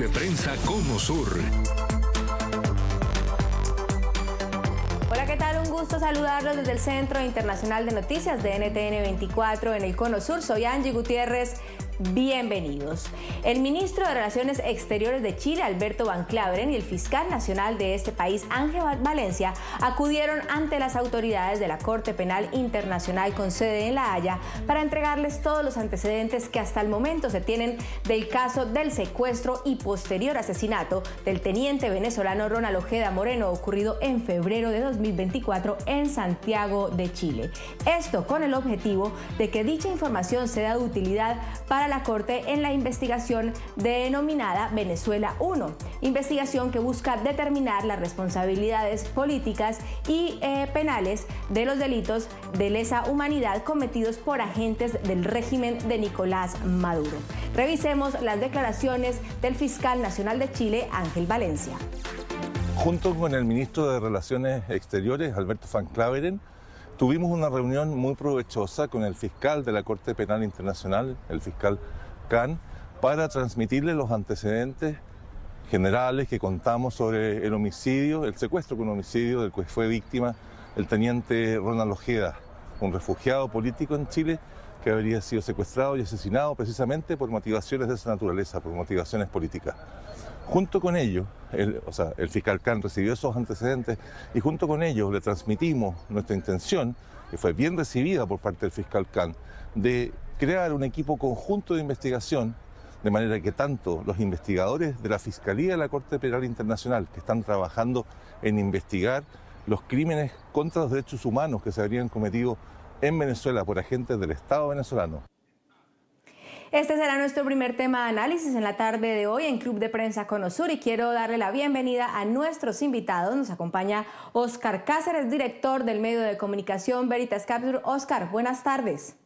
de Prensa Cono Sur. Hola, ¿qué tal? Un gusto saludarlos desde el Centro Internacional de Noticias de NTN 24 en el Cono Sur. Soy Angie Gutiérrez. Bienvenidos. El ministro de Relaciones Exteriores de Chile, Alberto Van Klaveren, y el fiscal nacional de este país, Ángel Valencia, acudieron ante las autoridades de la Corte Penal Internacional con sede en La Haya para entregarles todos los antecedentes que hasta el momento se tienen del caso del secuestro y posterior asesinato del teniente venezolano Ronald Ojeda Moreno, ocurrido en febrero de 2024 en Santiago de Chile. Esto con el objetivo de que dicha información sea de utilidad para la Corte en la investigación denominada Venezuela 1, investigación que busca determinar las responsabilidades políticas y penales de los delitos de lesa humanidad cometidos por agentes del régimen de Nicolás Maduro. Revisemos las declaraciones del fiscal nacional de Chile, Ángel Valencia. Junto con el ministro de Relaciones Exteriores, Alberto Van Klaveren, tuvimos una reunión muy provechosa con el fiscal de la Corte Penal Internacional, el fiscal Khan, para transmitirle los antecedentes generales que contamos sobre el homicidio, el secuestro con homicidio del que fue víctima el teniente Ronald Ojeda, un refugiado político en Chile que habría sido secuestrado y asesinado precisamente por motivaciones de esa naturaleza, por motivaciones políticas. Junto con ello, el fiscal Khan recibió esos antecedentes y junto con ellos le transmitimos nuestra intención, que fue bien recibida por parte del fiscal Khan, de crear un equipo conjunto de investigación, de manera que tanto los investigadores de la Fiscalía de la Corte Penal Internacional, que están trabajando en investigar los crímenes contra los derechos humanos que se habrían cometido en Venezuela por agentes del Estado venezolano. Este será nuestro primer tema de análisis en la tarde de hoy en Club de Prensa Cono Sur y quiero darle la bienvenida a nuestros invitados. Nos acompaña Óscar Cáceres, director del medio de comunicación Veritas Capture. Óscar, buenas tardes.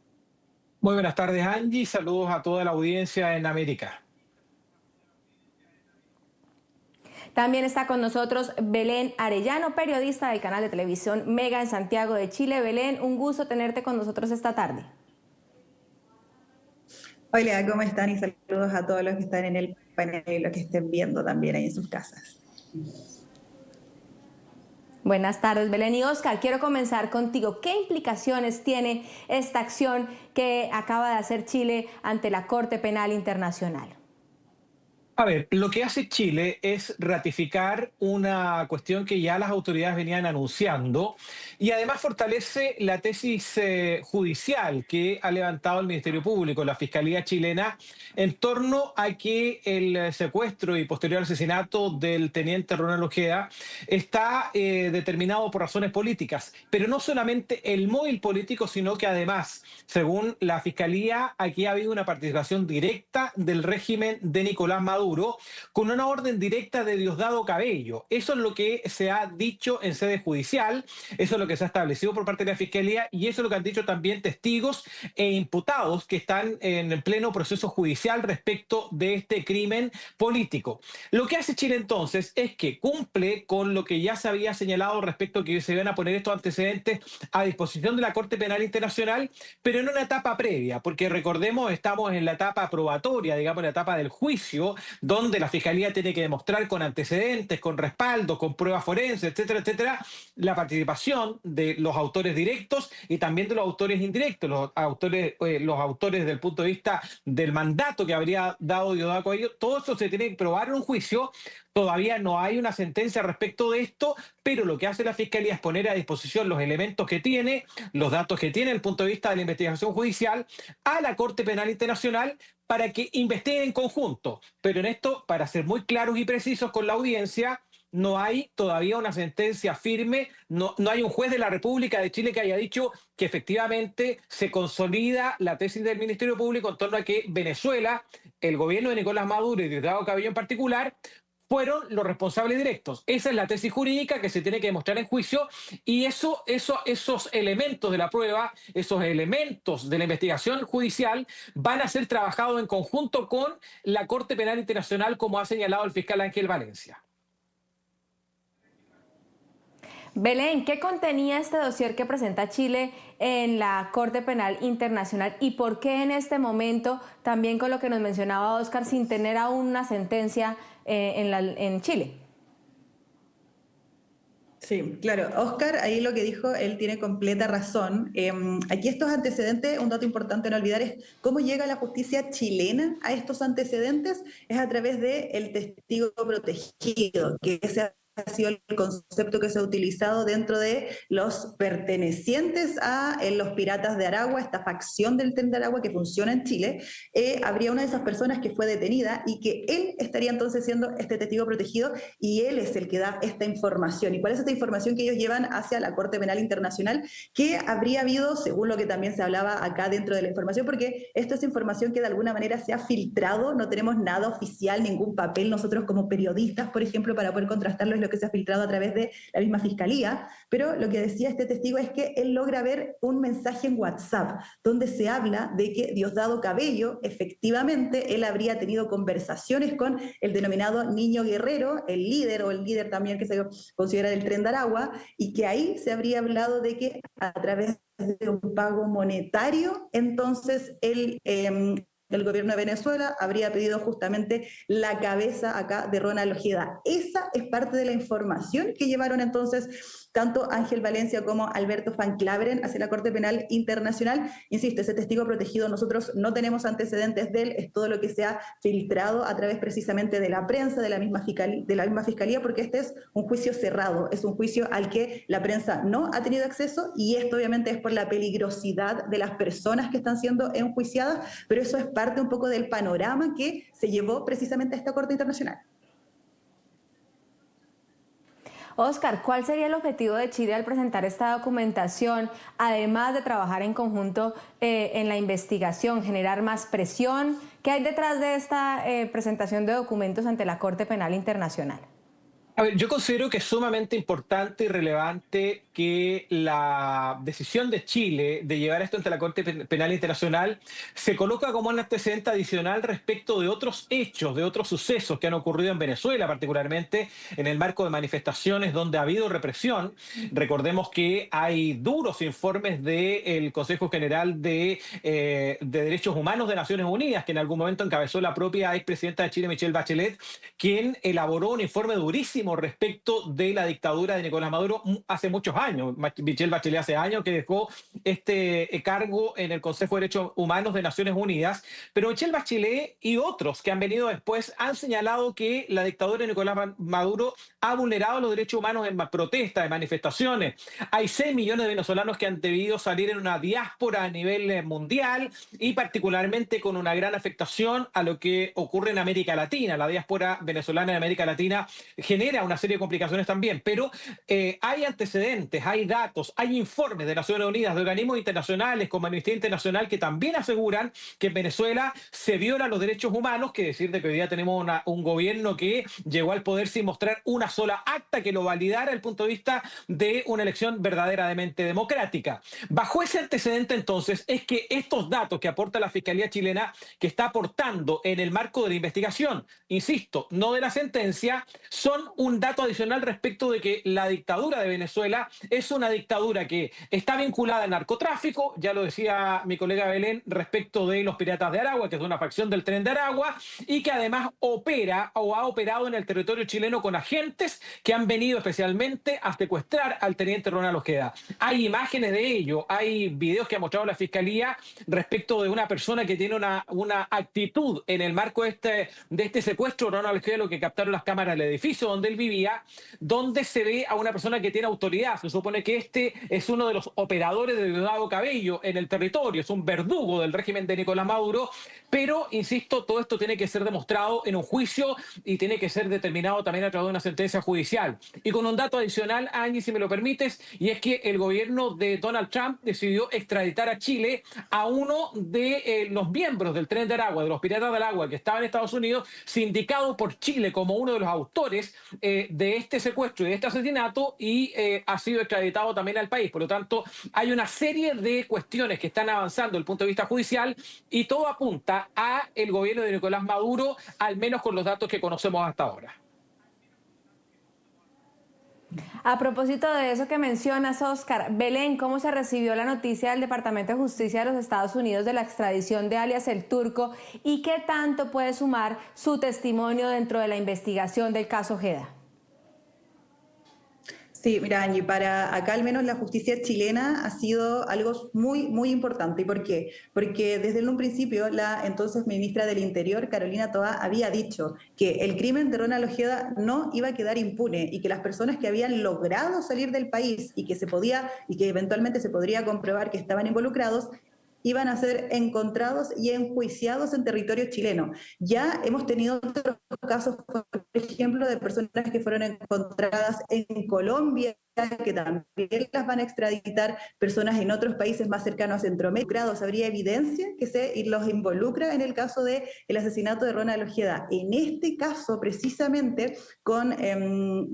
Muy buenas tardes, Angie. Saludos a toda la audiencia en América. También está con nosotros Belén Arellano, periodista del canal de televisión Mega en Santiago de Chile. Belén, un gusto tenerte con nosotros esta tarde. Hola, ¿cómo están? Y saludos a todos los que están en el panel y los que estén viendo también ahí en sus casas. Buenas tardes, Belén. Y Óscar, quiero comenzar contigo. ¿Qué implicaciones tiene esta acción que acaba de hacer Chile ante la Corte Penal Internacional? A ver, lo que hace Chile es ratificar una cuestión que ya las autoridades venían anunciando y además fortalece la tesis judicial que ha levantado el Ministerio Público, la Fiscalía chilena, en torno a que el secuestro y posterior asesinato del teniente Ronald Ojeda está determinado por razones políticas, pero no solamente el móvil político, sino que además, según la Fiscalía, aquí ha habido una participación directa del régimen de Nicolás Maduro, con una orden directa de Diosdado Cabello. Eso es lo que se ha dicho en sede judicial, eso es lo que se ha establecido por parte de la Fiscalía y eso es lo que han dicho también testigos e imputados que están en el pleno proceso judicial respecto de este crimen político. Lo que hace Chile entonces es que cumple con lo que ya se había señalado respecto a que se iban a poner estos antecedentes a disposición de la Corte Penal Internacional, pero en una etapa previa, porque recordemos, estamos en la etapa probatoria, digamos, la etapa del juicio, donde la Fiscalía tiene que demostrar con antecedentes, con respaldo, con pruebas forenses, etcétera, etcétera, la participación de los autores directos y también de los autores indirectos, los autores del punto de vista del mandato que habría dado Diosdado Cabello. Todo eso se tiene que probar en un juicio. Todavía no hay una sentencia respecto de esto, pero lo que hace la Fiscalía es poner a disposición los elementos que tiene, los datos que tiene desde el punto de vista de la investigación judicial a la Corte Penal Internacional para que investiguen en conjunto. Pero en esto, para ser muy claros y precisos con la audiencia, no hay todavía una sentencia firme, no hay un juez de la República de Chile que haya dicho que efectivamente se consolida la tesis del Ministerio Público en torno a que Venezuela, el gobierno de Nicolás Maduro y de Diosdado Cabello en particular, fueron los responsables directos. Esa es la tesis jurídica que se tiene que demostrar en juicio y esos elementos de la prueba, esos elementos de la investigación judicial van a ser trabajados en conjunto con la Corte Penal Internacional, como ha señalado el fiscal Ángel Valencia. Belén, ¿qué contenía este dossier que presenta Chile en la Corte Penal Internacional y por qué en este momento, también con lo que nos mencionaba Óscar, sin tener aún una sentencia en Chile? Sí, claro. Óscar, ahí lo que dijo, él tiene completa razón. Aquí estos antecedentes, un dato importante no olvidar es cómo llega la justicia chilena a estos antecedentes, es a través del testigo protegido, que ese ha sido el concepto que se ha utilizado dentro de los pertenecientes a los piratas de Aragua, esta facción del Tren de Aragua que funciona en Chile. Habría una de esas personas que fue detenida y que él estaría entonces siendo este testigo protegido y él es el que da esta información. ¿Y cuál es esta información que ellos llevan hacia la Corte Penal Internacional? Que habría habido, según lo que también se hablaba acá dentro de la información, porque esto es información que de alguna manera se ha filtrado, no tenemos nada oficial, ningún papel nosotros como periodistas, por ejemplo, para poder contrastarlo, lo que se ha filtrado a través de la misma fiscalía, pero lo que decía este testigo es que él logra ver un mensaje en WhatsApp donde se habla de que Diosdado Cabello, efectivamente, él habría tenido conversaciones con el denominado Niño Guerrero, el líder o el líder también que se considera del Tren de Aragua, y que ahí se habría hablado de que a través de un pago monetario, entonces el gobierno de Venezuela habría pedido justamente la cabeza acá de Ronald Ojeda. Esa es parte de la información que llevaron entonces tanto Ángel Valencia como Alberto Van Claveren hacia la Corte Penal Internacional. Insisto, ese testigo protegido nosotros no tenemos antecedentes de él, es todo lo que se ha filtrado a través precisamente de la prensa, de la misma fiscalía, porque este es un juicio cerrado, es un juicio al que la prensa no ha tenido acceso y esto obviamente es por la peligrosidad de las personas que están siendo enjuiciadas, pero eso es parte un poco del panorama que se llevó precisamente a esta Corte Internacional. Óscar, ¿cuál sería el objetivo de Chile al presentar esta documentación, además de trabajar en conjunto en la investigación, generar más presión? ¿Qué hay detrás de esta presentación de documentos ante la Corte Penal Internacional? A ver, yo considero que es sumamente importante y relevante que la decisión de Chile de llevar esto ante la Corte Penal Internacional se coloca como un antecedente adicional respecto de otros hechos, de otros sucesos que han ocurrido en Venezuela, particularmente en el marco de manifestaciones donde ha habido represión. Recordemos que hay duros informes del Consejo General de Derechos Humanos de Naciones Unidas, que en algún momento encabezó la propia expresidenta de Chile, Michelle Bachelet, quien elaboró un informe durísimo respecto de la dictadura de Nicolás Maduro hace muchos años. Michelle Bachelet hace años que dejó este cargo en el Consejo de Derechos Humanos de Naciones Unidas, pero Michelle Bachelet y otros que han venido después han señalado que la dictadura de Nicolás Maduro ha vulnerado los derechos humanos en protestas, en manifestaciones. Hay 6 millones de venezolanos que han debido salir en una diáspora a nivel mundial y particularmente con una gran afectación a lo que ocurre en América Latina. La diáspora venezolana en América Latina genera una serie de complicaciones también, pero hay antecedentes, hay datos, hay informes de Naciones Unidas, de organismos internacionales como Amnistía Internacional que también aseguran que en Venezuela se violan los derechos humanos, que decir de que hoy día tenemos un gobierno que llegó al poder sin mostrar una sola acta que lo validara desde el punto de vista de una elección verdaderamente democrática. Bajo ese antecedente entonces es que estos datos que aporta la Fiscalía chilena, que está aportando en el marco de la investigación, insisto, no de la sentencia, son un dato adicional respecto de que la dictadura de Venezuela es una dictadura que está vinculada al narcotráfico, ya lo decía mi colega Belén, respecto de los piratas de Aragua, que es una facción del Tren de Aragua, y que además opera o ha operado en el territorio chileno con agentes que han venido especialmente a secuestrar al teniente Ronald Ojeda. Hay imágenes de ello, hay videos que ha mostrado la Fiscalía respecto de una persona que tiene una actitud en el marco de este secuestro de Ronald Ojeda, lo que captaron las cámaras del edificio donde él vivía, donde se ve a una persona que tiene autoridad. Se supone que este es uno de los operadores de Diosdado Cabello en el territorio, es un verdugo del régimen de Nicolás Maduro, pero, insisto, todo esto tiene que ser demostrado en un juicio y tiene que ser determinado también a través de una sentencia judicial. Y con un dato adicional, Angie, si me lo permites, y es que el gobierno de Donald Trump decidió extraditar a Chile a uno de los miembros del Tren de Aragua, de los Piratas del Agua, que estaba en Estados Unidos, sindicado por Chile como uno de los autores de este secuestro y de este asesinato, y ha sido extraditado también al país. Por lo tanto, hay una serie de cuestiones que están avanzando desde el punto de vista judicial y todo apunta a el gobierno de Nicolás Maduro, al menos con los datos que conocemos hasta ahora. A propósito de eso que mencionas, Oscar, Belén, ¿cómo se recibió la noticia del Departamento de Justicia de los Estados Unidos de la extradición de alias El Turco y qué tanto puede sumar su testimonio dentro de la investigación del caso Ojeda? Sí, mira, Angie, para acá al menos la justicia chilena ha sido algo muy, muy importante. ¿Y por qué? Porque desde un principio la entonces ministra del Interior, Carolina Toá, había dicho que el crimen de Ronald Ojeda no iba a quedar impune y que las personas que habían logrado salir del país y que se podía y que eventualmente se podría comprobar que estaban involucrados iban a ser encontrados y enjuiciados en territorio chileno. Ya hemos tenido otros casos, por ejemplo, de personas que fueron encontradas en Colombia, que también las van a extraditar, personas en otros países más cercanos a Centroamérica. Habría evidencia que se los involucra en el caso del asesinato de Ronald Ojeda. En este caso, precisamente, con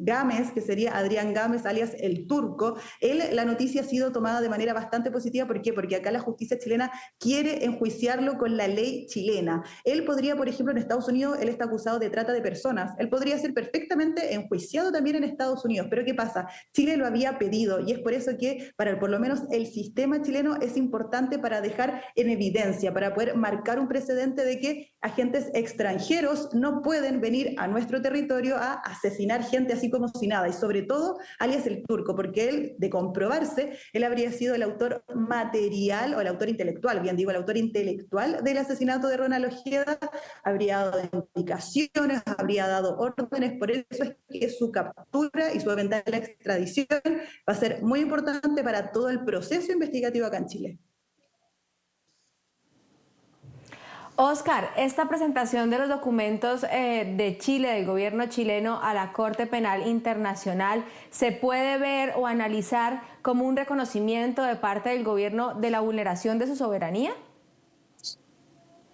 Gámez, que sería Adrián Gámez, alias El Turco, la noticia ha sido tomada de manera bastante positiva. ¿Por qué? Porque acá la justicia chilena quiere enjuiciarlo con la ley chilena. Él podría, por ejemplo, en Estados Unidos, él está acusado de trata de personas. Él podría ser perfectamente enjuiciado también en Estados Unidos. Pero ¿qué pasa? Chile lo había pedido y es por eso que para por lo menos el sistema chileno es importante para dejar en evidencia, para poder marcar un precedente de que agentes extranjeros no pueden venir a nuestro territorio a asesinar gente así como si nada, y sobre todo alias El Turco, porque él, de comprobarse, él habría sido el autor material o el autor intelectual, bien digo, el autor intelectual del asesinato de Ronald Ojeda, habría dado indicaciones, habría dado órdenes. Por eso es que su captura y su eventual extradición va a ser muy importante para todo el proceso investigativo acá en Chile. Oscar, esta presentación de los documentos de Chile, del gobierno chileno a la Corte Penal Internacional, ¿se puede ver o analizar como un reconocimiento de parte del gobierno de la vulneración de su soberanía?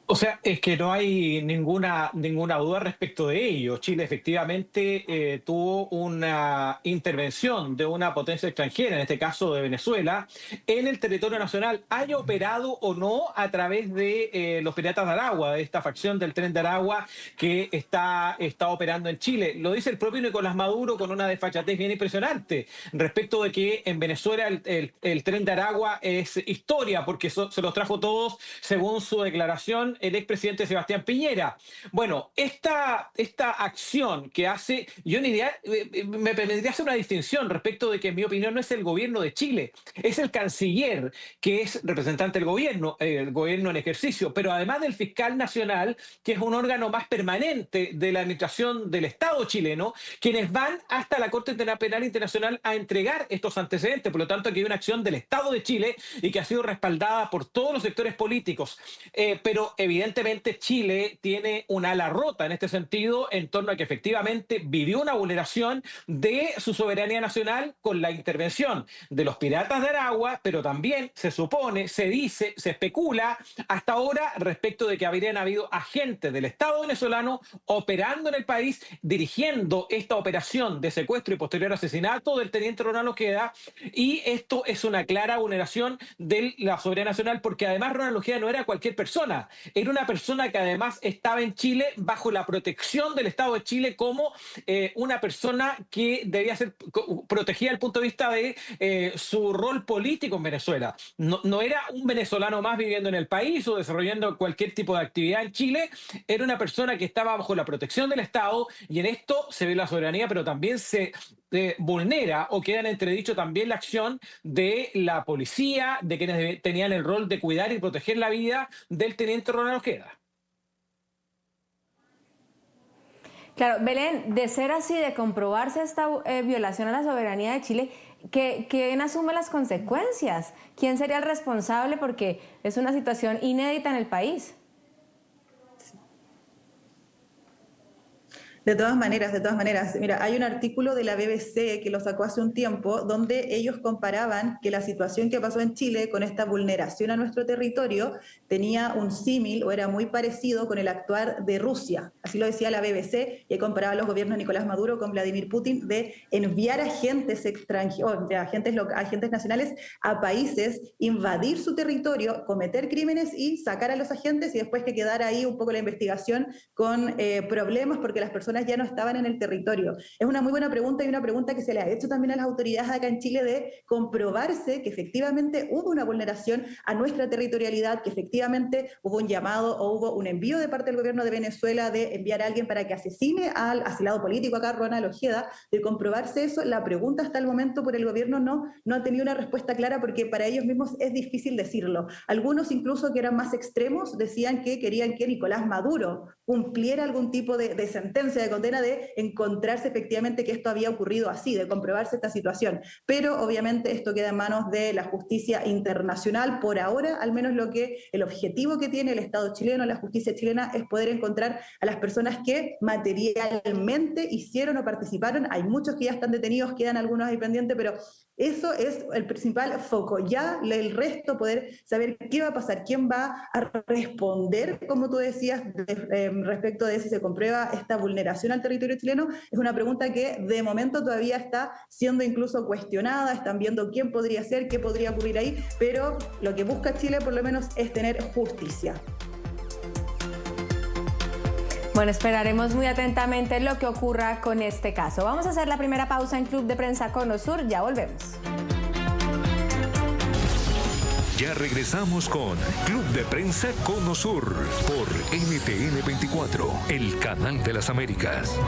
O sea, es que no hay ninguna duda respecto de ello. Chile efectivamente tuvo una intervención de una potencia extranjera, en este caso de Venezuela, en el territorio nacional, haya operado o no a través de los Piratas de Aragua, de esta facción del Tren de Aragua que está operando en Chile. Lo dice el propio Nicolás Maduro con una desfachatez bien impresionante respecto de que en Venezuela el Tren de Aragua es historia porque se los trajo todos según su declaración el expresidente Sebastián Piñera. Bueno, esta acción que hace, yo me permitiría hacer una distinción respecto de que, en mi opinión, no es el gobierno de Chile, es el canciller, que es representante del gobierno, el gobierno en ejercicio, pero además del fiscal nacional, que es un órgano más permanente de la administración del Estado chileno, quienes van hasta la Corte Penal Internacional a entregar estos antecedentes. Por lo tanto, aquí hay una acción del Estado de Chile y que ha sido respaldada por todos los sectores políticos. Pero evidentemente Chile tiene un ala rota en este sentido en torno a que efectivamente vivió una vulneración de su soberanía nacional con la intervención de los Piratas de Aragua, pero también se supone, se dice, se especula hasta ahora respecto de que habrían habido agentes del Estado venezolano operando en el país, dirigiendo esta operación de secuestro y posterior asesinato del teniente Ronald Ojeda, y esto es una clara vulneración de la soberanía nacional porque además Ronald Ojeda no era cualquier persona. Era una persona que además estaba en Chile bajo la protección del Estado de Chile como una persona que debía ser protegida desde el punto de vista de su rol político en Venezuela. No era un venezolano más viviendo en el país o desarrollando cualquier tipo de actividad en Chile, era una persona que estaba bajo la protección del Estado, y en esto se ve la soberanía, pero también se vulnera o queda en entredicho también la acción de la policía, de quienes tenían el rol de cuidar y proteger la vida del teniente Ronald Ojeda. Claro, Belén, de ser así, de comprobarse esta violación a la soberanía de Chile, ¿quién asume las consecuencias? ¿Quién sería el responsable? Porque es una situación inédita en el país. De todas maneras, mira, hay un artículo de la BBC que lo sacó hace un tiempo donde ellos comparaban que la situación que pasó en Chile con esta vulneración a nuestro territorio tenía un símil o era muy parecido con el actuar de Rusia. Así lo decía la BBC, y comparaba los gobiernos de Nicolás Maduro con Vladimir Putin de enviar agentes extranjeros, agentes nacionales a países, invadir su territorio, cometer crímenes y sacar a los agentes y después que quedara ahí un poco la investigación con problemas porque las personas personas ya no estaban en el territorio. Es una muy buena pregunta y una pregunta que se le ha hecho también a las autoridades acá en Chile de comprobarse que efectivamente hubo una vulneración a nuestra territorialidad, que efectivamente hubo un llamado o hubo un envío de parte del gobierno de Venezuela de enviar a alguien para que asesine al asilado político acá, Ronald Ojeda. De comprobarse eso, la pregunta hasta el momento por el gobierno no ha tenido una respuesta clara, porque para ellos mismos es difícil decirlo. Algunos incluso que eran más extremos decían que querían que Nicolás Maduro cumpliera algún tipo de sentencia, de condena, de encontrarse efectivamente que esto había ocurrido así, de comprobarse esta situación. Pero obviamente esto queda en manos de la justicia internacional. Por ahora, al menos el objetivo que tiene el Estado chileno, la justicia chilena, es poder encontrar a las personas que materialmente hicieron o participaron. Hay muchos que ya están detenidos, quedan algunos ahí pendientes, pero eso es el principal foco. Ya el resto, poder saber qué va a pasar, quién va a responder, como tú decías, respecto de si se comprueba esta vulneración al territorio chileno, es una pregunta que de momento todavía está siendo incluso cuestionada. Están viendo quién podría ser, qué podría ocurrir ahí, pero lo que busca Chile por lo menos es tener justicia. Bueno, esperaremos muy atentamente lo que ocurra con este caso. Vamos a hacer la primera pausa en Club de Prensa Conosur, ya volvemos. Ya regresamos con Club de Prensa Conosur por NTN 24, el canal de las Américas.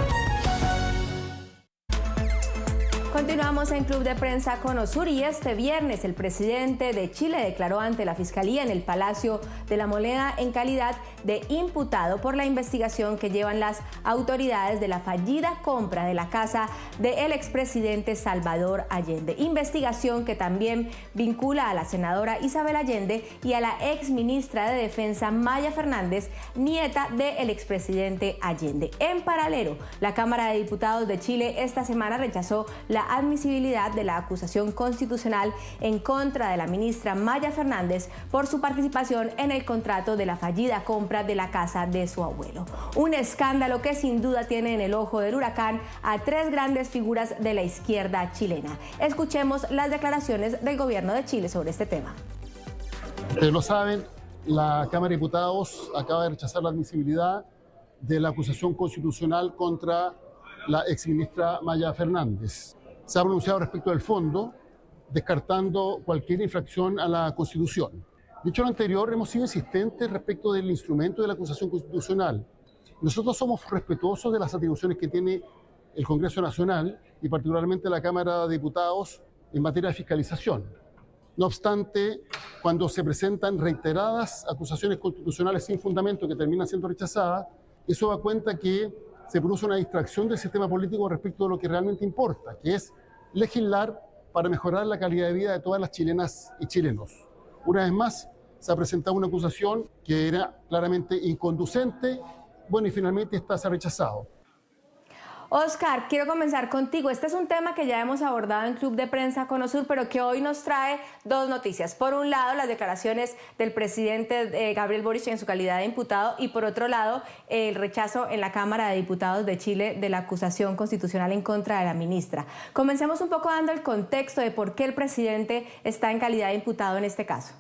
Continuamos en Club de Prensa Conosur y este viernes el presidente de Chile declaró ante la Fiscalía en el Palacio de la Moneda en calidad de imputado por la investigación que llevan las autoridades de la fallida compra de la casa del expresidente Salvador Allende. Investigación que también vincula a la senadora Isabel Allende y a la exministra de Defensa Maya Fernández, nieta del expresidente Allende. En paralelo, la Cámara de Diputados de Chile esta semana rechazó la admisibilidad de la acusación constitucional en contra de la ministra Maya Fernández por su participación en el contrato de la fallida compra de la casa de su abuelo. Un escándalo que sin duda tiene en el ojo del huracán a tres grandes figuras de la izquierda chilena. Escuchemos las declaraciones del gobierno de Chile sobre este tema. Ustedes lo saben, la Cámara de Diputados acaba de rechazar la admisibilidad de la acusación constitucional contra la exministra Maya Fernández. Se ha pronunciado respecto del fondo, descartando cualquier infracción a la Constitución. Dicho lo anterior, hemos sido insistentes respecto del instrumento de la acusación constitucional. Nosotros somos respetuosos de las atribuciones que tiene el Congreso Nacional y particularmente la Cámara de Diputados en materia de fiscalización. No obstante, cuando se presentan reiteradas acusaciones constitucionales sin fundamento que terminan siendo rechazadas, eso da cuenta que se produce una distracción del sistema político respecto de lo que realmente importa, que es legislar para mejorar la calidad de vida de todas las chilenas y chilenos. Una vez más, se ha presentado una acusación que era claramente inconducente, bueno, y finalmente esta se ha rechazado. Oscar, quiero comenzar contigo. Este es un tema que ya hemos abordado en Club de Prensa Conosur, pero que hoy nos trae dos noticias. Por un lado, las declaraciones del presidente Gabriel Boric en su calidad de imputado y por otro lado, el rechazo en la Cámara de Diputados de Chile de la acusación constitucional en contra de la ministra. Comencemos un poco dando el contexto de por qué el presidente está en calidad de imputado en este caso.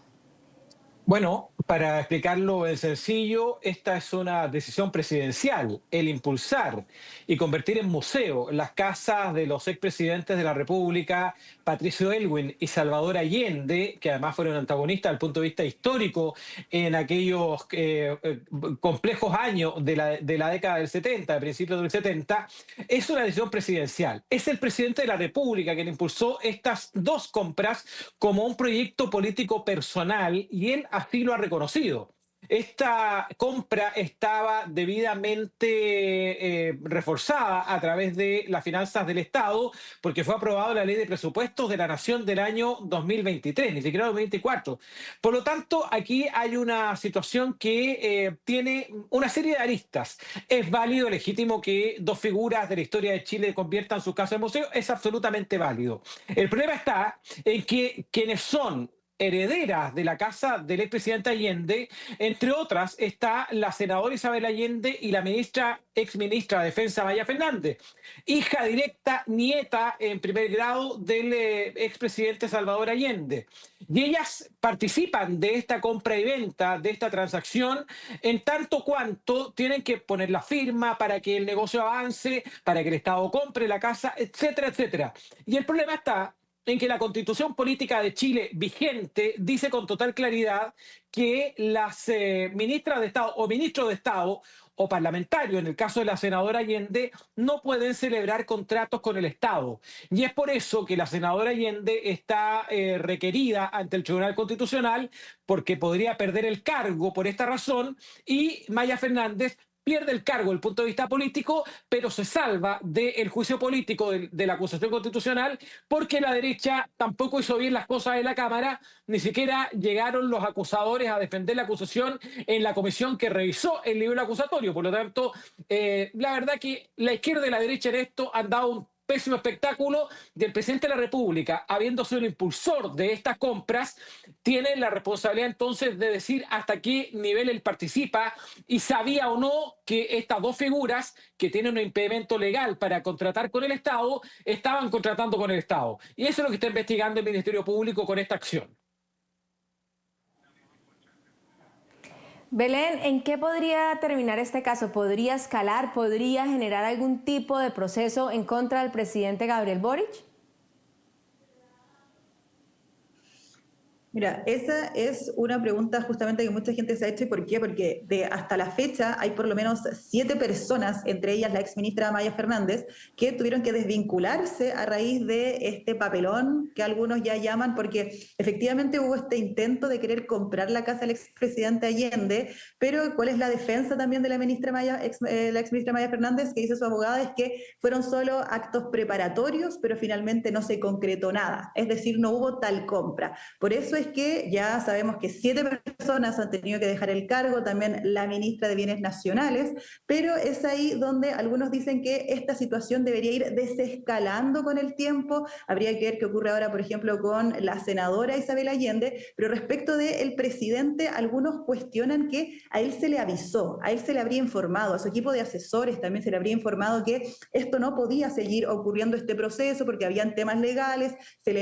Bueno, para explicarlo en sencillo, esta es una decisión presidencial, el impulsar y convertir en museo las casas de los expresidentes de la República, Patricio Aylwin y Salvador Allende, que además fueron antagonistas desde el punto de vista histórico en aquellos complejos años de la década del 70, de principios del 70, es una decisión presidencial. Es el presidente de la República quien impulsó estas dos compras como un proyecto político personal y él así lo ha reconocido. Esta compra estaba debidamente reforzada a través de las finanzas del Estado porque fue aprobada la Ley de Presupuestos de la Nación del año 2023, ni siquiera 2024. Por lo tanto, aquí hay una situación que tiene una serie de aristas. ¿Es válido, legítimo que dos figuras de la historia de Chile conviertan sus casas en museo? Es absolutamente válido. El problema está en que quienes son herederas de la casa del expresidente Allende. Entre otras está la senadora Isabel Allende y la exministra de Defensa Maya Fernández, hija directa, nieta en primer grado del expresidente Salvador Allende. Y ellas participan de esta compra y venta, de esta transacción, en tanto cuanto tienen que poner la firma para que el negocio avance, para que el Estado compre la casa, etcétera, etcétera. Y el problema está en que la Constitución Política de Chile vigente dice con total claridad que las ministras de Estado o ministros de Estado o parlamentarios, en el caso de la senadora Allende, no pueden celebrar contratos con el Estado. Y es por eso que la senadora Allende está requerida ante el Tribunal Constitucional, porque podría perder el cargo por esta razón, y Maya Fernández pierde el cargo desde el punto de vista político, pero se salva del juicio político de la acusación constitucional, porque la derecha tampoco hizo bien las cosas en la Cámara, ni siquiera llegaron los acusadores a defender la acusación en la comisión que revisó el libro acusatorio. Por lo tanto, la verdad que la izquierda y la derecha en esto han dado un pésimo espectáculo, y el presidente de la República, habiendo sido el impulsor de estas compras, tiene la responsabilidad entonces de decir hasta qué nivel él participa y sabía o no que estas dos figuras que tienen un impedimento legal para contratar con el Estado, estaban contratando con el Estado. Y eso es lo que está investigando el Ministerio Público con esta acción. Belén, ¿en qué podría terminar este caso? ¿Podría escalar? ¿Podría generar algún tipo de proceso en contra del presidente Gabriel Boric? Mira, esa es una pregunta justamente que mucha gente se ha hecho. ¿Y por qué? Porque hasta la fecha hay por lo menos 7 personas, entre ellas la exministra Maya Fernández, que tuvieron que desvincularse a raíz de este papelón que algunos ya llaman, porque efectivamente hubo este intento de querer comprar la casa del expresidente Allende, pero ¿cuál es la defensa también de la exministra Maya Fernández? Que dice su abogada es que fueron solo actos preparatorios, pero finalmente no se concretó nada, es decir, no hubo tal compra. Por eso es que ya sabemos que 7 personas han tenido que dejar el cargo, también la ministra de Bienes Nacionales, pero es ahí donde algunos dicen que esta situación debería ir desescalando con el tiempo. Habría que ver qué ocurre ahora, por ejemplo, con la senadora Isabel Allende, pero respecto del presidente, algunos cuestionan que a él se le avisó, a él se le habría informado, a su equipo de asesores también se le habría informado que esto no podía seguir ocurriendo este proceso porque habían temas legales, se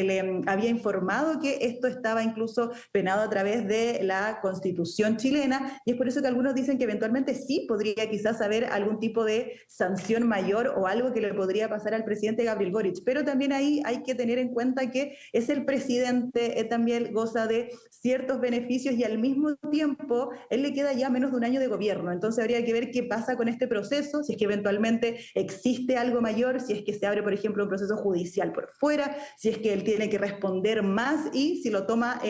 le había informado que esto estaba incluso penado a través de la Constitución chilena, y es por eso que algunos dicen que eventualmente sí podría quizás haber algún tipo de sanción mayor o algo que le podría pasar al presidente Gabriel Boric, pero también ahí hay que tener en cuenta que es el presidente, él también goza de ciertos beneficios y al mismo tiempo él le queda ya menos de un año de gobierno, entonces habría que ver qué pasa con este proceso, si es que eventualmente existe algo mayor, si es que se abre, por ejemplo, un proceso judicial por fuera, si es que él tiene que responder más y si lo toma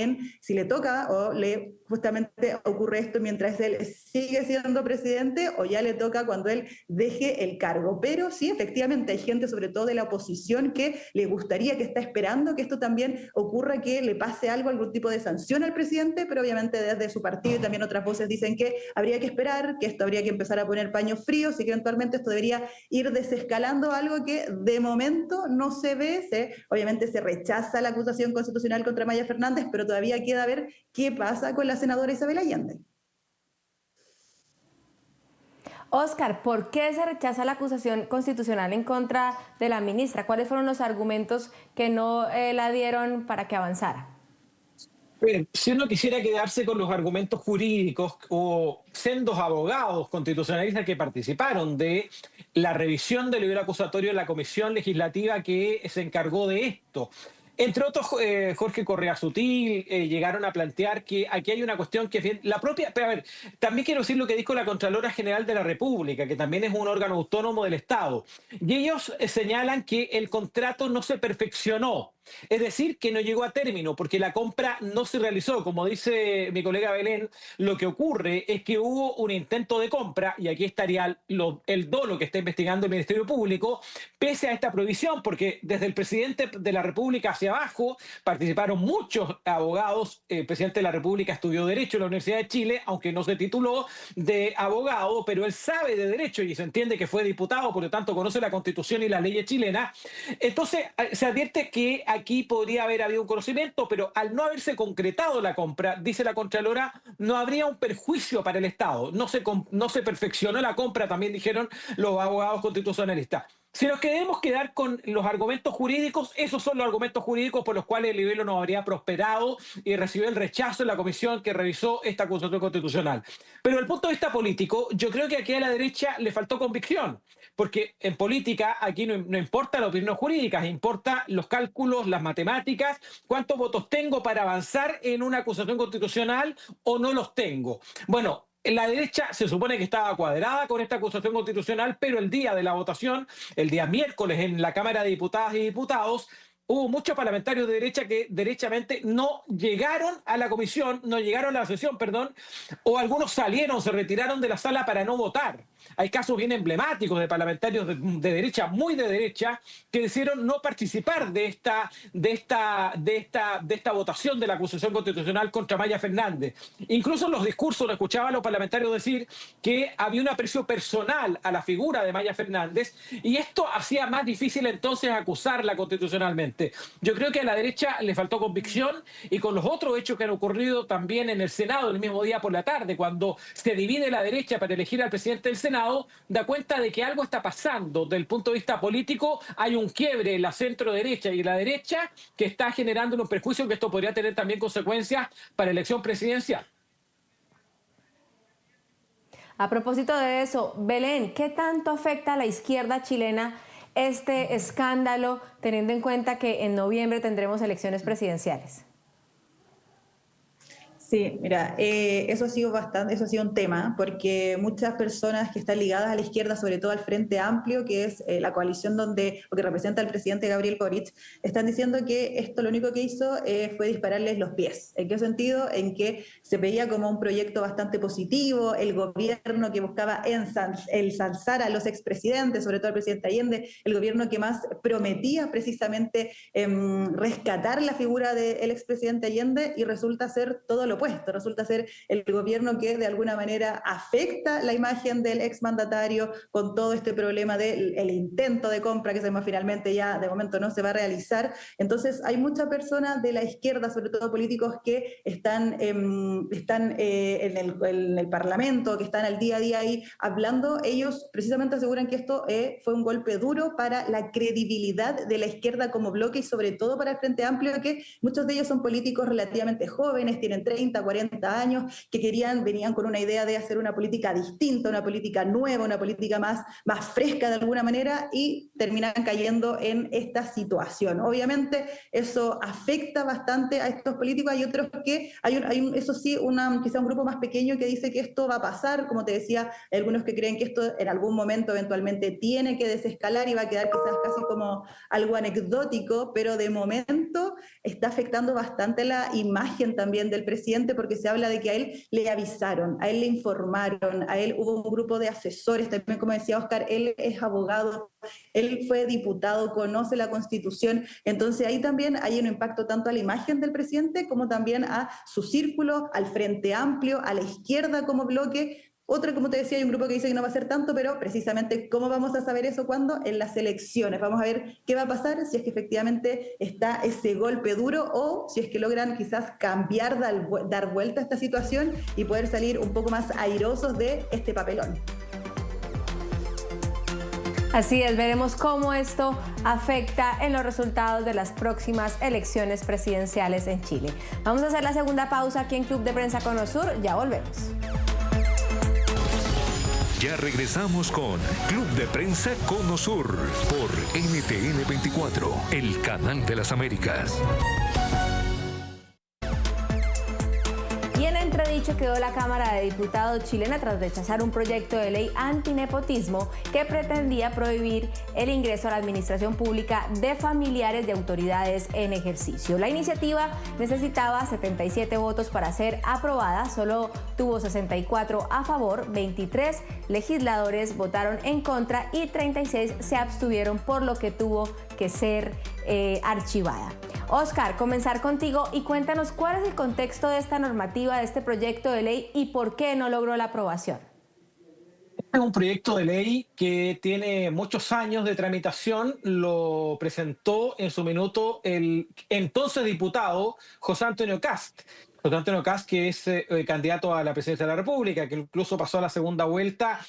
si le toca o le justamente ocurre esto mientras él sigue siendo presidente o ya le toca cuando él deje el cargo. Pero sí, efectivamente hay gente, sobre todo de la oposición, que le gustaría, que está esperando que esto también ocurra, que le pase algo, algún tipo de sanción al presidente, pero obviamente desde su partido y también otras voces dicen que habría que esperar, que esto habría que empezar a poner paños fríos y que eventualmente esto debería ir desescalando, algo que de momento no se ve. Obviamente se rechaza la acusación constitucional contra Maya Fernández, pero todavía queda ver qué pasa con la senadora Isabel Allende. Óscar, ¿por qué se rechaza la acusación constitucional en contra de la ministra? ¿Cuáles fueron los argumentos que no la dieron para que avanzara? Bien, si uno quisiera quedarse con los argumentos jurídicos o sendos abogados constitucionalistas que participaron de la revisión del libro acusatorio en la comisión legislativa que se encargó de esto, entre otros, Jorge Correa Sutil, llegaron a plantear que aquí hay una cuestión que es bien, la propia, pero a ver, también quiero decir lo que dijo la Contralora General de la República, que también es un órgano autónomo del Estado, y ellos señalan que el contrato no se perfeccionó, es decir, que no llegó a término, porque la compra no se realizó. Como dice mi colega Belén, lo que ocurre es que hubo un intento de compra, y aquí estaría el dolo que está investigando el Ministerio Público, pese a esta prohibición, porque desde el presidente de la República hacia abajo participaron muchos abogados. El presidente de la República estudió Derecho en la Universidad de Chile, aunque no se tituló de abogado, pero él sabe de Derecho y se entiende que fue diputado, por lo tanto conoce la Constitución y las leyes chilenas. Entonces se advierte que aquí podría haber habido un conocimiento, pero al no haberse concretado la compra, dice la Contralora, no habría un perjuicio para el Estado. No se perfeccionó la compra, también dijeron los abogados constitucionalistas. Si nos queremos quedar con los argumentos jurídicos, esos son los argumentos jurídicos por los cuales el libelo no habría prosperado y recibió el rechazo en la comisión que revisó esta acusación constitucional. Pero desde el punto de vista político, yo creo que aquí a la derecha le faltó convicción, porque en política aquí no importa la opinión jurídica, importa los cálculos, las matemáticas, cuántos votos tengo para avanzar en una acusación constitucional o no los tengo. Bueno, la derecha se supone que estaba cuadrada con esta acusación constitucional, pero el día de la votación, el día miércoles en la Cámara de Diputadas y Diputados, hubo muchos parlamentarios de derecha que derechamente no llegaron a la comisión, no llegaron a la sesión, perdón, o algunos salieron, se retiraron de la sala para no votar. Hay casos bien emblemáticos de parlamentarios de derecha, muy de derecha, que decidieron no participar de esta votación de la acusación constitucional contra Maya Fernández. Incluso en los discursos lo escuchaba a los parlamentarios decir que había un aprecio personal a la figura de Maya Fernández y esto hacía más difícil entonces acusarla constitucionalmente. Yo creo que a la derecha le faltó convicción y con los otros hechos que han ocurrido también en el Senado el mismo día por la tarde, cuando se divide la derecha para elegir al presidente del Senado, da cuenta de que algo está pasando. Desde el punto de vista político hay un quiebre en la centro derecha y en la derecha que está generando un perjuicio que esto podría tener también consecuencias para la elección presidencial. A propósito de eso, Belén, ¿qué tanto afecta a la izquierda chilena este escándalo, teniendo en cuenta que en noviembre tendremos elecciones presidenciales? Sí, mira, eso ha sido un tema, porque muchas personas que están ligadas a la izquierda, sobre todo al Frente Amplio, que es la coalición que representa al presidente Gabriel Boric, están diciendo que esto lo único que hizo fue dispararles los pies. ¿En qué sentido? En que se veía como un proyecto bastante positivo, el gobierno que buscaba ensalzar a los expresidentes, sobre todo al presidente Allende, el gobierno que más prometía precisamente rescatar la figura del expresidente Allende, y resulta ser todo lo opuesto, resulta ser el gobierno que de alguna manera afecta la imagen del exmandatario con todo este problema del intento de compra que sabemos finalmente ya de momento no se va a realizar. Entonces hay muchas personas de la izquierda, sobre todo políticos, que están en el Parlamento, que están al día a día ahí hablando. Ellos precisamente aseguran que esto fue un golpe duro para la credibilidad de la izquierda como bloque y sobre todo para el Frente Amplio, que muchos de ellos son políticos relativamente jóvenes, tienen 30, 40 años, que venían con una idea de hacer una política distinta, una política nueva, una política más fresca de alguna manera, y terminan cayendo en esta situación. Obviamente eso afecta bastante a estos políticos. Hay otros que, eso sí, quizá un grupo más pequeño que dice que esto va a pasar, como te decía, hay algunos que creen que esto en algún momento eventualmente tiene que desescalar y va a quedar quizás casi como algo anecdótico, pero de momento está afectando bastante la imagen también del presidente, porque se habla de que a él le avisaron, a él le informaron, a él hubo un grupo de asesores, también como decía Oscar, él es abogado, él fue diputado, conoce la Constitución, entonces ahí también hay un impacto tanto a la imagen del presidente como también a su círculo, al Frente Amplio, a la izquierda como bloque. Otra, como te decía, hay un grupo que dice que no va a ser tanto, pero precisamente, ¿cómo vamos a saber eso? ¿Cuándo? En las elecciones. Vamos a ver qué va a pasar, si es que efectivamente está ese golpe duro o si es que logran quizás cambiar, dar vuelta a esta situación y poder salir un poco más airosos de este papelón. Así es, veremos cómo esto afecta en los resultados de las próximas elecciones presidenciales en Chile. Vamos a hacer la segunda pausa aquí en Club de Prensa Conosur, ya volvemos. Ya regresamos con Club de Prensa Conosur por NTN 24, el canal de las Américas. Y en entredicho quedó la Cámara de Diputados chilena tras rechazar un proyecto de ley antinepotismo que pretendía prohibir el ingreso a la administración pública de familiares de autoridades en ejercicio. La iniciativa necesitaba 77 votos para ser aprobada, solo tuvo 64 a favor, 23 legisladores votaron en contra y 36 se abstuvieron, por lo que tuvo que ser archivada. Oscar, comenzar contigo y cuéntanos cuál es el contexto de esta normativa, de este proyecto de ley y por qué no logró la aprobación. Es un proyecto de ley que tiene muchos años de tramitación. Lo presentó en su minuto el entonces diputado José Antonio Kast. José Antonio Kast, que es candidato a la presidencia de la República, que incluso pasó a la segunda vuelta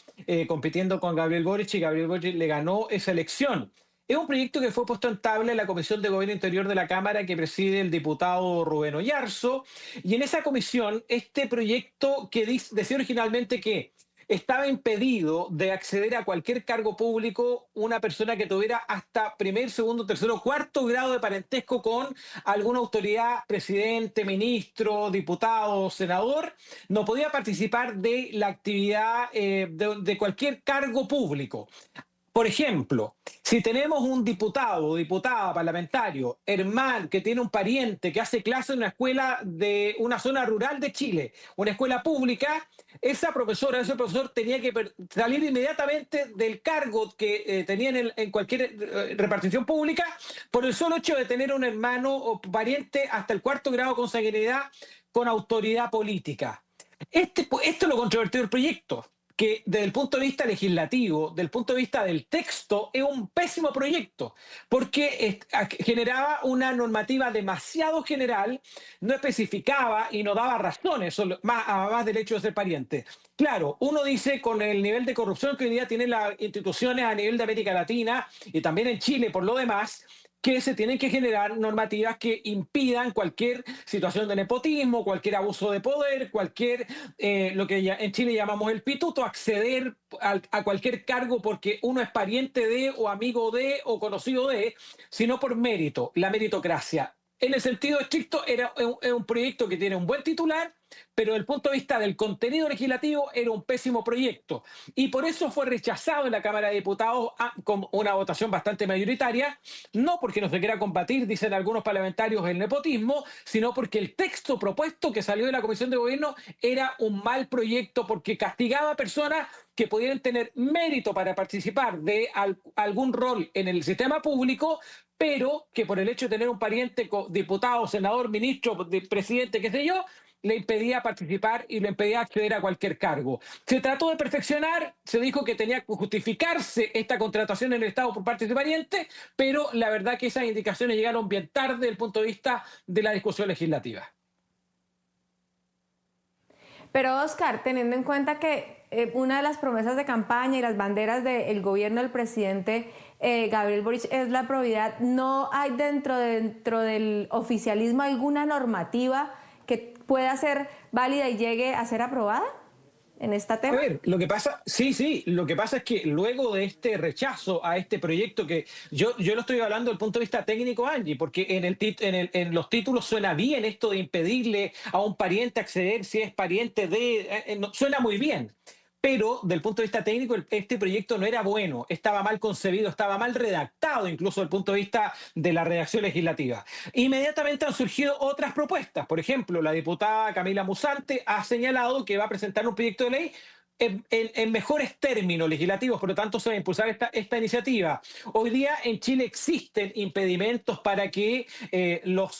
compitiendo con Gabriel Boric, y Gabriel Boric le ganó esa elección. Es un proyecto que fue puesto en tabla en la Comisión de Gobierno Interior de la Cámara, que preside el diputado Rubén Oyarzo, y en esa comisión este proyecto que decía originalmente que estaba impedido de acceder a cualquier cargo público una persona que tuviera hasta primer, segundo, tercero, cuarto grado de parentesco con alguna autoridad, presidente, ministro, diputado, senador, no podía participar de la actividad de cualquier cargo público. Por ejemplo, si tenemos un diputado o diputada parlamentario, hermano, que tiene un pariente que hace clase en una escuela de una zona rural de Chile, una escuela pública, esa profesora, ese profesor tenía que salir inmediatamente del cargo que tenía en cualquier repartición pública por el solo hecho de tener un hermano o pariente hasta el cuarto grado de consanguinidad con autoridad política. Esto es lo controvertido del proyecto, que desde el punto de vista legislativo, desde el punto de vista del texto, es un pésimo proyecto, porque generaba una normativa demasiado general, no especificaba y no daba razones, más del hecho de ser pariente. Claro, uno dice, con el nivel de corrupción que hoy día tienen las instituciones a nivel de América Latina y también en Chile por lo demás, que se tienen que generar normativas que impidan cualquier situación de nepotismo, cualquier abuso de poder, cualquier, lo que en Chile llamamos el pituto, acceder a cualquier cargo porque uno es pariente de, o amigo de, o conocido de, sino por mérito, la meritocracia. En el sentido estricto, era un proyecto que tiene un buen titular, pero desde el punto de vista del contenido legislativo era un pésimo proyecto. Y por eso fue rechazado en la Cámara de Diputados con una votación bastante mayoritaria, no porque no se quiera combatir, dicen algunos parlamentarios, el nepotismo, sino porque el texto propuesto que salió de la Comisión de Gobierno era un mal proyecto porque castigaba a personas que pudieran tener mérito para participar de algún rol en el sistema público, pero que por el hecho de tener un pariente diputado, senador, ministro, presidente, qué sé yo, le impedía participar y le impedía acceder a cualquier cargo. Se trató de perfeccionar, se dijo que tenía que justificarse esta contratación en el Estado por parte de pariente, pero la verdad que esas indicaciones llegaron bien tarde desde el punto de vista de la discusión legislativa. Pero Oscar, teniendo en cuenta que una de las promesas de campaña y las banderas del gobierno del presidente Gabriel Boric es la probidad, ¿no hay dentro del oficialismo alguna normativa que pueda ser válida y llegue a ser aprobada en este tema? A ver, lo que pasa es que luego de este rechazo a este proyecto, que yo lo estoy hablando desde el punto de vista técnico, Angie, porque en los títulos suena bien esto de impedirle a un pariente acceder si es pariente de... suena muy bien. Pero, desde el punto de vista técnico, este proyecto no era bueno, estaba mal concebido, estaba mal redactado, incluso desde el punto de vista de la redacción legislativa. Inmediatamente han surgido otras propuestas. Por ejemplo, la diputada Camila Musante ha señalado que va a presentar un proyecto de ley en mejores términos legislativos, por lo tanto se va a impulsar esta iniciativa. Hoy día en Chile existen impedimentos para que los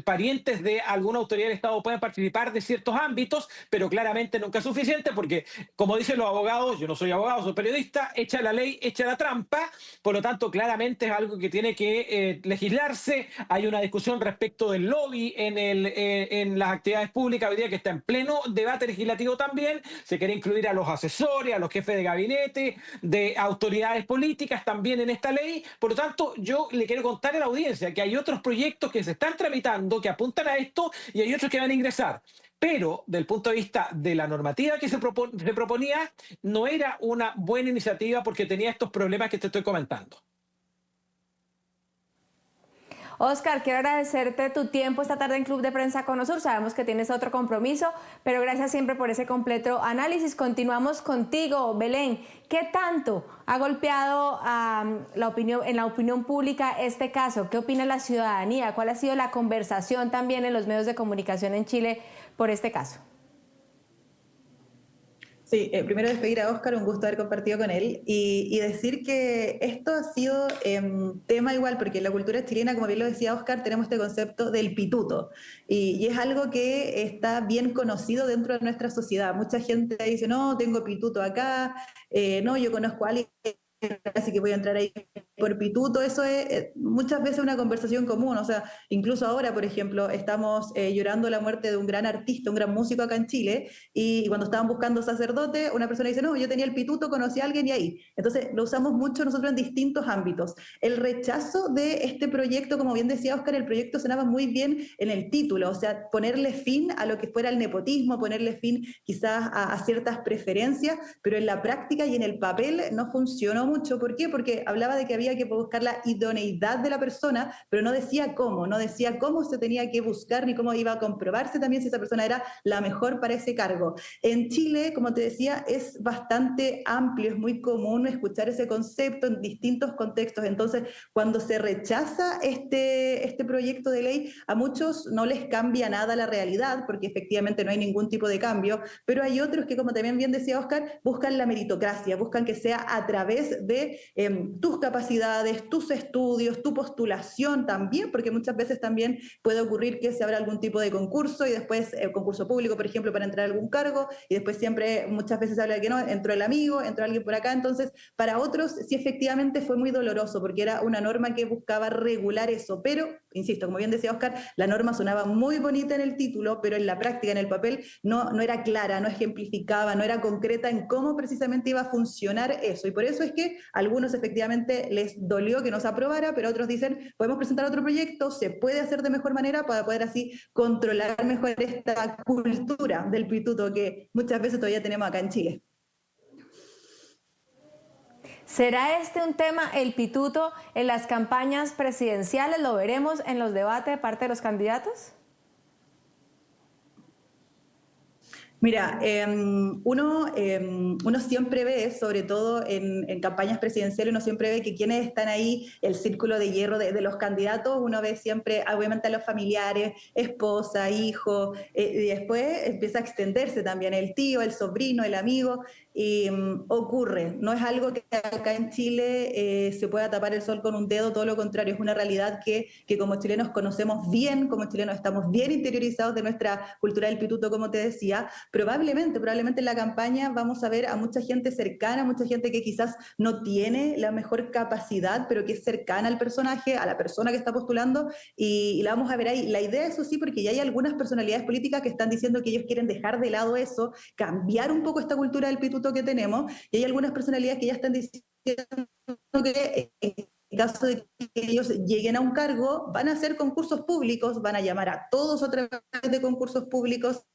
parientes de alguna autoridad del Estado puedan participar de ciertos ámbitos, pero claramente nunca es suficiente porque, como dicen los abogados, yo no soy abogado, soy periodista, echa la ley, echa la trampa, por lo tanto claramente es algo que tiene que legislarse. Hay una discusión respecto del lobby en las actividades públicas hoy día que está en pleno debate legislativo también, se quiere incluir a los asesores, a los jefes de gabinete, de autoridades políticas también en esta ley. Por lo tanto, yo le quiero contar a la audiencia que hay otros proyectos que se están tramitando, que apuntan a esto, y hay otros que van a ingresar. Pero, desde el punto de vista de la normativa que se proponía, no era una buena iniciativa porque tenía estos problemas que te estoy comentando. Oscar, quiero agradecerte tu tiempo esta tarde en Club de Prensa Conosur. Sabemos que tienes otro compromiso, pero gracias siempre por ese completo análisis. Continuamos contigo, Belén. ¿Qué tanto ha golpeado en la opinión pública este caso? ¿Qué opina la ciudadanía? ¿Cuál ha sido la conversación también en los medios de comunicación en Chile por este caso? Sí, primero despedir a Óscar, un gusto haber compartido con él y decir que esto ha sido tema igual, porque en la cultura chilena, como bien lo decía Óscar, tenemos este concepto del pituto y es algo que está bien conocido dentro de nuestra sociedad. Mucha gente dice, no, tengo pituto acá, no, yo conozco a alguien, así que voy a entrar ahí por pituto. Eso es muchas veces una conversación común, o sea, incluso ahora, por ejemplo, estamos llorando la muerte de un gran artista, un gran músico acá en Chile, y cuando estaban buscando sacerdote, una persona dice, no, yo tenía el pituto, conocí a alguien y ahí. Entonces, lo usamos mucho nosotros en distintos ámbitos. El rechazo de este proyecto, como bien decía Óscar, el proyecto sonaba muy bien en el título, o sea, ponerle fin a lo que fuera el nepotismo, ponerle fin quizás a ciertas preferencias, pero en la práctica y en el papel no funcionó mucho. ¿Por qué? Porque hablaba de que había que buscar la idoneidad de la persona, pero no decía cómo se tenía que buscar ni cómo iba a comprobarse también si esa persona era la mejor para ese cargo. En Chile, como te decía, es bastante amplio, es muy común escuchar ese concepto en distintos contextos. Entonces, cuando se rechaza este proyecto de ley, a muchos no les cambia nada la realidad, porque efectivamente no hay ningún tipo de cambio, pero hay otros que, como también bien decía Óscar, buscan la meritocracia, buscan que sea a través de tus capacidades, tus estudios, tu postulación también, porque muchas veces también puede ocurrir que se abra algún tipo de concurso y después concurso público, por ejemplo, para entrar a algún cargo, y después siempre muchas veces se habla de que no, entró el amigo, entró alguien por acá. Entonces, para otros sí efectivamente fue muy doloroso, porque era una norma que buscaba regular eso, pero, insisto, como bien decía Óscar, la norma sonaba muy bonita en el título, pero en la práctica, en el papel, no era clara, no ejemplificaba, no era concreta en cómo precisamente iba a funcionar eso, y por eso es que a algunos efectivamente les dolió que no se aprobara, pero otros dicen, podemos presentar otro proyecto, se puede hacer de mejor manera para poder así controlar mejor esta cultura del pituto que muchas veces todavía tenemos acá en Chile. ¿Será este un tema, el pituto, en las campañas presidenciales? ¿Lo veremos en los debates de parte de los candidatos? Mira, uno siempre ve, sobre todo en campañas presidenciales, uno siempre ve que quienes están ahí, el círculo de hierro de los candidatos, uno ve siempre, obviamente, a los familiares, esposa, hijo, y después empieza a extenderse también el tío, el sobrino, el amigo, y ocurre. No es algo que acá en Chile se pueda tapar el sol con un dedo, todo lo contrario, es una realidad que como chilenos conocemos bien, como chilenos estamos bien interiorizados de nuestra cultura del pituto, como te decía. Probablemente en la campaña vamos a ver a mucha gente cercana, mucha gente que quizás no tiene la mejor capacidad, pero que es cercana al personaje, a la persona que está postulando, y la vamos a ver ahí. La idea, eso sí, porque ya hay algunas personalidades políticas que están diciendo que ellos quieren dejar de lado eso, cambiar un poco esta cultura del pituto que tenemos, y hay algunas personalidades que ya están diciendo que en caso de que ellos lleguen a un cargo, van a hacer concursos públicos, van a llamar a todos a través de concursos públicos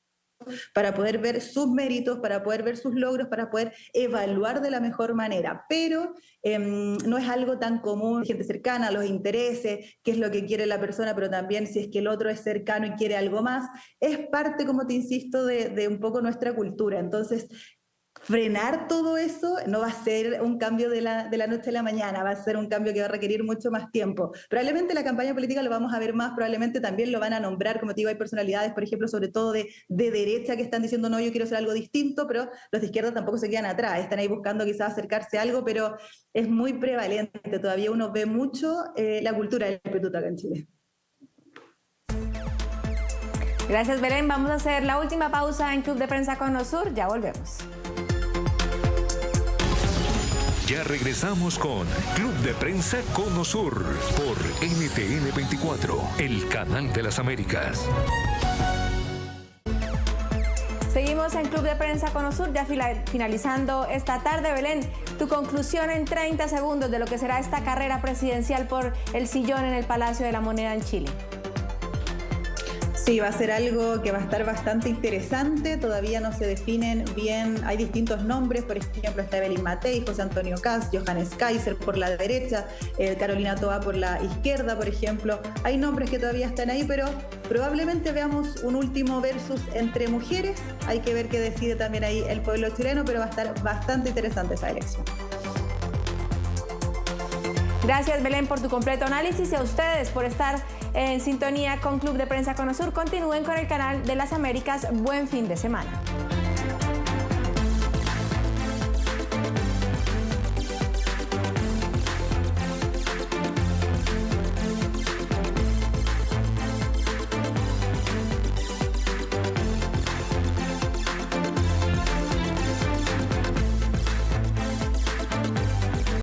para poder ver sus méritos, para poder ver sus logros, para poder evaluar de la mejor manera. Pero no es algo tan común, gente cercana, los intereses, qué es lo que quiere la persona, pero también si es que el otro es cercano y quiere algo más. Es parte, como te insisto, de un poco nuestra cultura. Entonces, frenar todo eso no va a ser un cambio de la noche a la mañana, va a ser un cambio que va a requerir mucho más tiempo. Probablemente la campaña política lo vamos a ver más, probablemente también lo van a nombrar, como te digo, hay personalidades, por ejemplo, sobre todo de derecha, que están diciendo, no, yo quiero hacer algo distinto, pero los de izquierda tampoco se quedan atrás, están ahí buscando quizás acercarse a algo, pero es muy prevalente, todavía uno ve mucho la cultura del pituto acá en Chile. Gracias, Belén. Vamos a hacer la última pausa en Club de Prensa Conosur, ya volvemos. Ya regresamos con Club de Prensa Conosur por NTN 24, el canal de las Américas. Seguimos en Club de Prensa Conosur, ya finalizando esta tarde. Belén, tu conclusión en 30 segundos de lo que será esta carrera presidencial por el sillón en el Palacio de la Moneda en Chile. Sí, va a ser algo que va a estar bastante interesante, todavía no se definen bien, hay distintos nombres, por ejemplo está Evelyn Matei, José Antonio Kast, Johannes Kaiser por la derecha, Carolina Toa por la izquierda, por ejemplo. Hay nombres que todavía están ahí, pero probablemente veamos un último versus entre mujeres, hay que ver qué decide también ahí el pueblo chileno, pero va a estar bastante interesante esa elección. Gracias, Belén, por tu completo análisis, y a ustedes por estar en sintonía con Club de Prensa Conosur. Continúen con el canal de las Américas. Buen fin de semana.